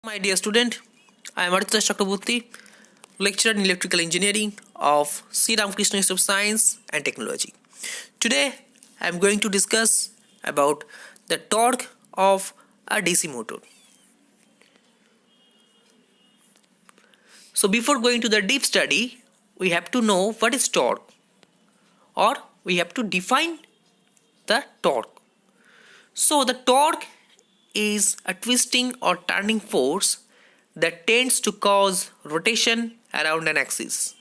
My dear student, I am Arthur Chakraborty, lecturer in electrical engineering of Sri Ramakrishna Institute of Science and Technology. Today, I am going to discuss about the torque of a DC motor. So, before going to the deep study, we have to know what is torque, or we have to define the torque. So, the torque is a twisting or turning force that tends to cause rotation around an axis.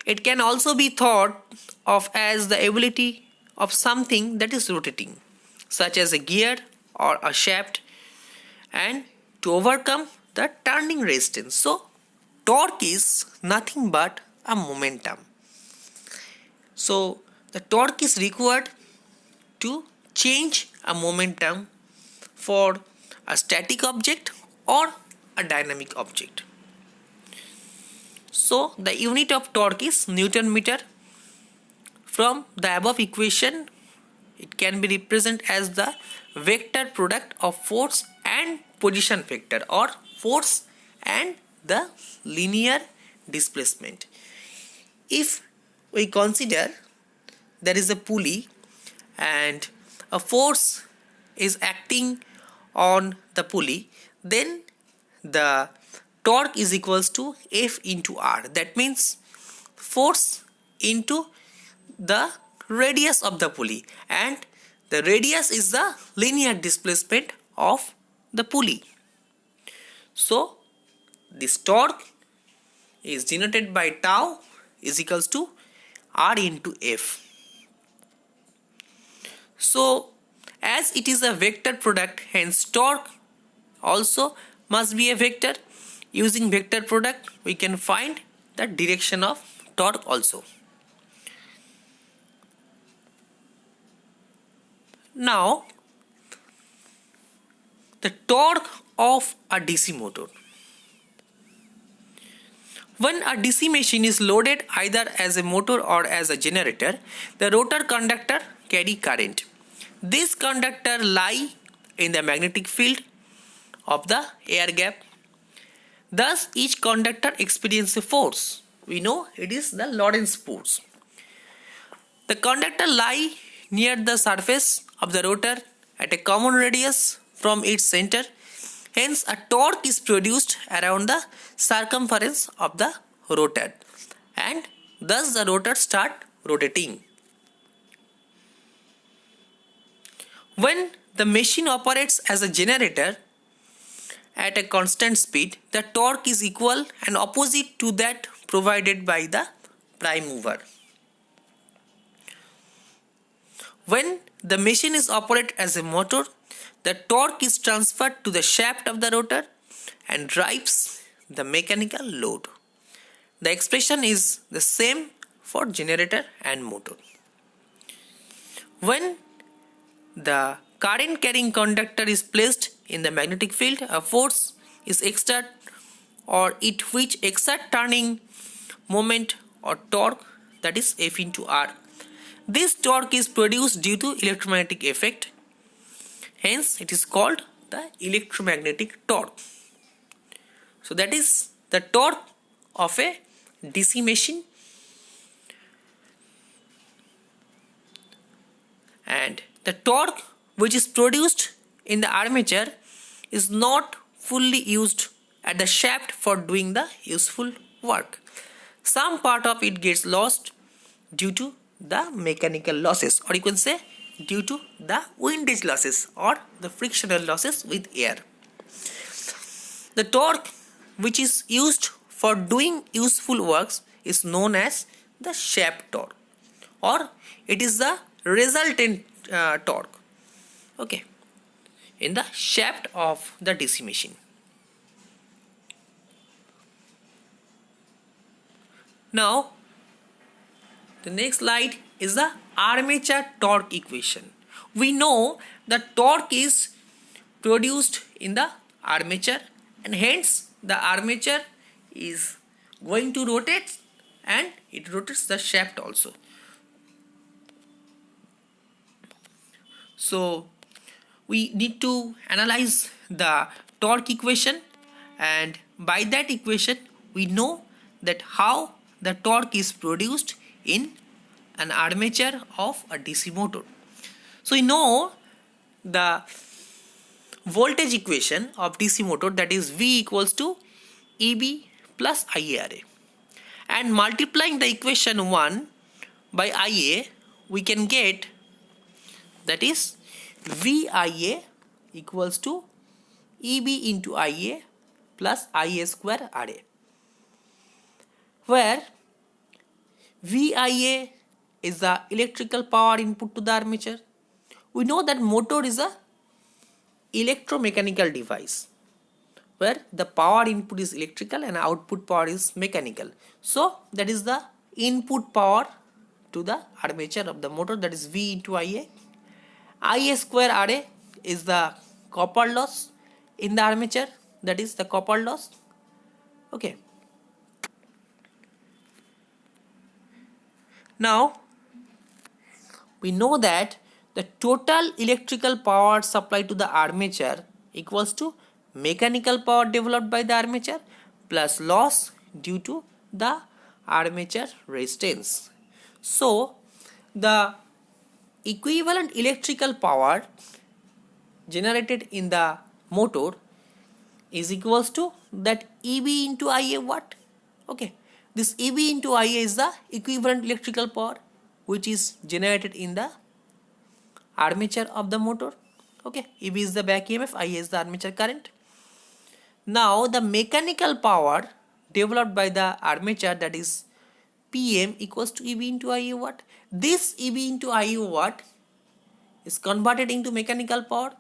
It can also be thought of as the ability of something that is rotating, such as a gear or a shaft, and to overcome the turning resistance. So, torque is nothing but a momentum. So, the torque is required to change a momentum for a static object or a dynamic object. So the unit of torque is Newton meter. From the above equation, it can be represented as the vector product of force and position vector, or force and the linear displacement. If we consider there is a pulley and a force is acting on the pulley, then the torque is equals to F into R. That means force into the radius of the pulley, and the radius is the linear displacement of the pulley. So this torque is denoted by tau is equals to R into F. So as it is a vector product, hence torque also must be a vector. Using vector product, we can find the direction of torque also. Now, the torque of a DC motor. When a DC machine is loaded either as a motor or as a generator, the rotor conductor carry current. This conductor lie in the magnetic field of the air gap. Thus, each conductor experiences a force. We know it is the Lorentz force. The conductor lie near the surface of the rotor at a common radius from its center. Hence, a torque is produced around the circumference of the rotor, and thus the rotor start rotating. When the machine operates as a generator at a constant speed, the torque is equal and opposite to that provided by the prime mover. When the machine is operated as a motor, the torque is transferred to the shaft of the rotor and drives the mechanical load. The expression is the same for generator and motor. When the current carrying conductor is placed in the magnetic field, a force is exerted or it which exert turning moment or torque, that is F into R. This torque is produced due to electromagnetic effect. Hence, it is called the electromagnetic torque. So that is the torque of a DC machine. And the torque which is produced in the armature is not fully used at the shaft for doing the useful work. Some part of it gets lost due to the mechanical losses, or you can say due to the windage losses or the frictional losses with air. The torque which is used for doing useful works is known as the shaft torque, or it is the resultant torque, okay, in the shaft of the DC machine. Now the next slide is the armature torque equation. We know the torque is produced in the armature, and hence the armature is going to rotate and it rotates the shaft also. So we need to analyze the torque equation and by that equation we know that how the torque is produced in an armature of a DC motor. So we know the voltage equation of DC motor, that is V equals to EB plus IaRa, and multiplying the equation 1 by Ia we can get, that is VIa equals to EB into Ia plus Ia square Ra, where VIa is the electrical power input to the armature. We know that motor is a electromechanical device where the power input is electrical and output power is mechanical. So that is the input power to the armature of the motor, that is V into Ia. Ia square Ra is the copper loss in the armature, that is the copper loss. Okay. Now we know that the total electrical power supplied to the armature equals to mechanical power developed by the armature plus loss due to the armature resistance. So the equivalent electrical power generated in the motor is equals to that EB into Ia watt. Okay, this EB into Ia is the equivalent electrical power which is generated in the armature of the motor. Okay, EB is the back EMF, Ia is the armature current. Now the mechanical power developed by the armature, that is PM equals to EB into Ia watt. This EB into Ia watt is converted into mechanical power.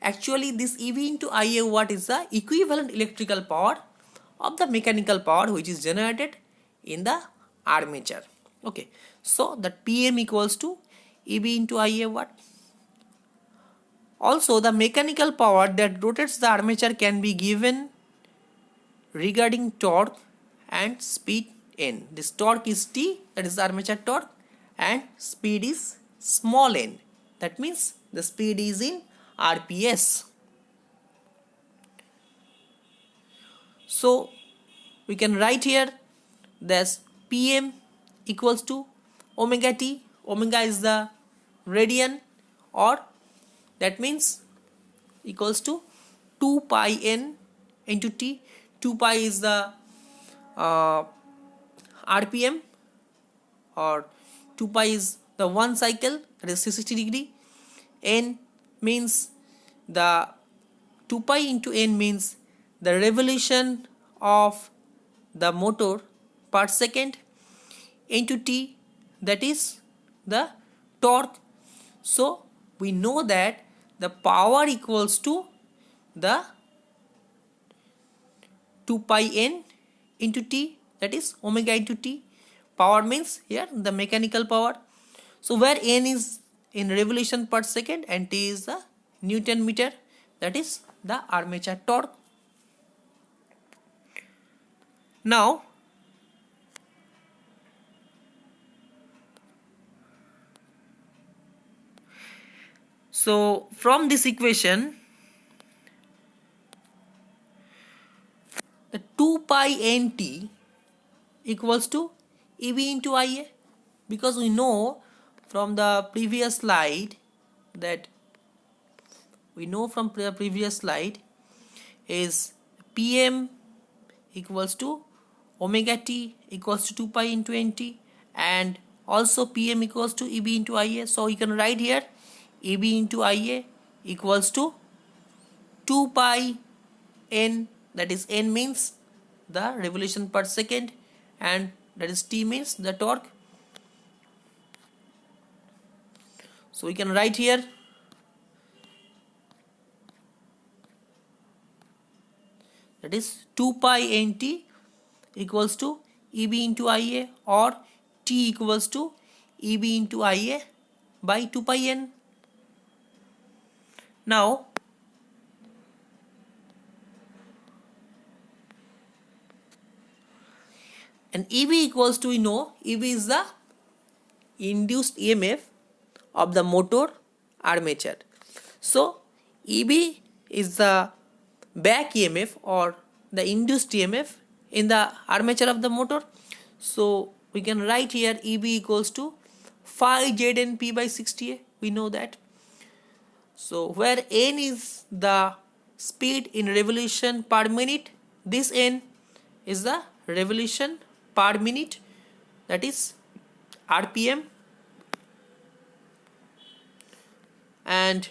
Actually this EB into Ia watt is the equivalent electrical power of the mechanical power which is generated in the armature. Okay, so that PM equals to EB into Ia watt. Also the mechanical power that rotates the armature can be given regarding torque and speed n. This torque is T, that is the armature torque, and speed is small n, that means the speed is in RPS. So we can write here this PM equals to omega T. Omega is the radian, or that means equals to 2 pi n into T. 2 pi is the RPM, or 2 pi is the one cycle, that is 360 degree. N means the 2 pi into n means the revolution of the motor per second, into T, that is the torque. So we know that the power equals to the 2 pi n into T, that is omega into T. Power means here the mechanical power. So where n is in revolution per second and T is the Newton meter, that is the armature torque. Now so from this equation the 2 pi nt equals to EB into Ia, because we know from the previous slide that is PM equals to omega T equals to 2 pi into nt, and also PM equals to EB into Ia. So you can write here EB into Ia equals to 2 pi n, that is n means the revolution per second, and that is T means the torque. So we can write here that is 2 pi nt equals to EB into Ia, or T equals to EB into Ia by 2 pi n. Now and EB equals to, we know EB is the induced EMF of the motor armature. So EB is the back EMF or the induced EMF in the armature of the motor. So we can write here EB equals to phi ZNP by 60A. We know that. So where N is the speed in revolution per minute, this N is the revolution per minute, that is RPM, and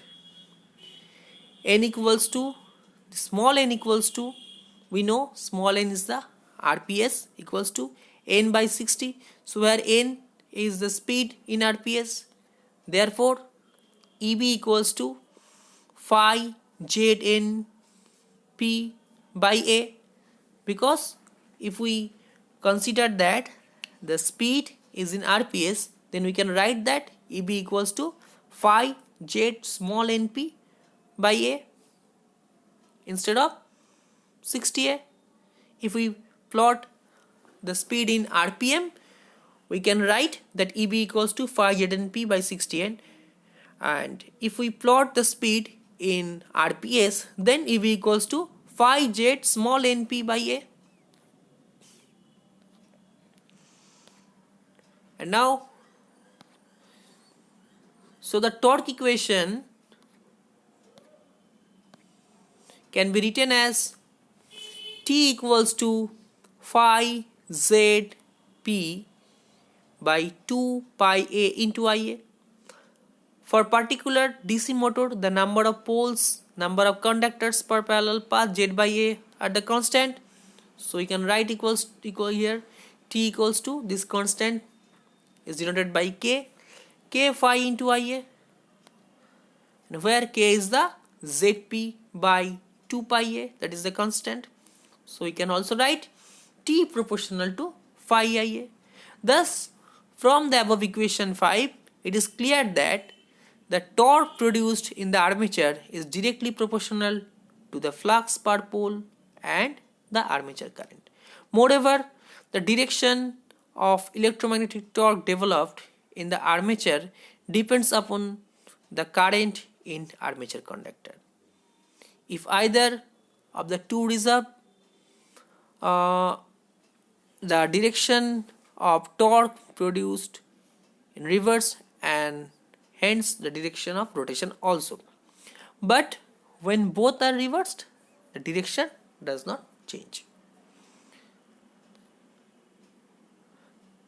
N equals to, small n equals to, we know small n is the RPS, equals to N by 60. So where N is the speed in RPS, therefore EB equals to phi ZNP by A, because if we consider that the speed is in RPS, then we can write that EB equals to phi Z small np by A instead of 60A. If we plot the speed in RPM, we can write that EB equals to phi ZNP by 60N, and if we plot the speed in RPS, then EB equals to phi Z small np by A. And now, so the torque equation can be written as T equals to phi ZP by 2 pi A into Ia. For particular DC motor, the number of poles, number of conductors per parallel path Z by A are the constant. So we can write equal here, T equals to, this constant is denoted by K phi into Ia, and where K is the Zp by 2 pi A, that is the constant. So we can also write T proportional to phi Ia. Thus, from the above equation 5, it is clear that the torque produced in the armature is directly proportional to the flux per pole and the armature current. Moreover, the direction of electromagnetic torque developed in the armature depends upon the current in armature conductor. If either of the two reserve, the direction of torque produced in reverse, and hence the direction of rotation also. But when both are reversed, the direction does not change.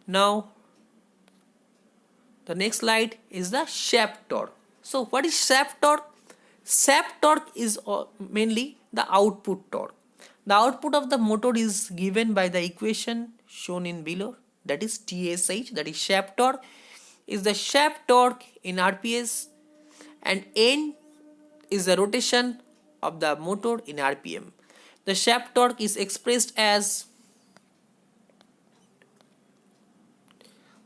Now, the next slide is the shaft torque. So what is shaft torque? Shaft torque is mainly the output torque. The output of the motor is given by the equation shown in below, that is TSH, that is shaft torque, is the shaft torque in RPS, and N is the rotation of the motor in RPM. The shaft torque is expressed as,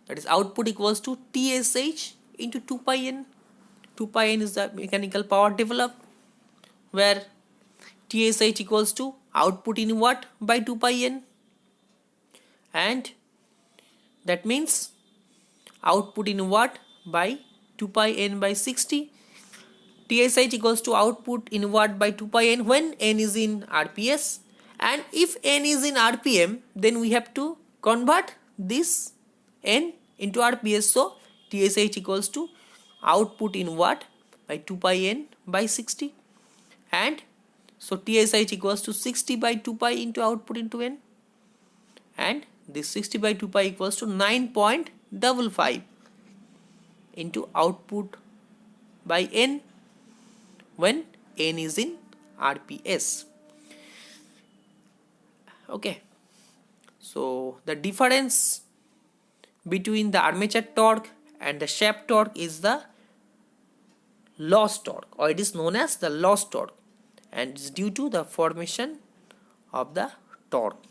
that is output equals to TSH into 2 pi N. 2 pi N is the mechanical power developed, where TSH equals to output in watt by 2 pi N, and that means output in watt by 2 pi N by 60. TSH equals to output in watt by 2 pi N when N is in RPS, and if N is in RPM, then we have to convert this N into RPS. So TSH equals to output in watt by 2 pi N by 60, and so TSH equals to 60 by 2 pi into output into N, and this 60 by 2 pi equals to 9.55 into output by N when N is in RPS. Okay, so the difference between the armature torque and the shaft torque is the loss torque, or it is known as the loss torque, and it is due to the formation of the torque.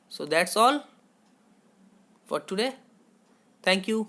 So that's all for today. Thank you.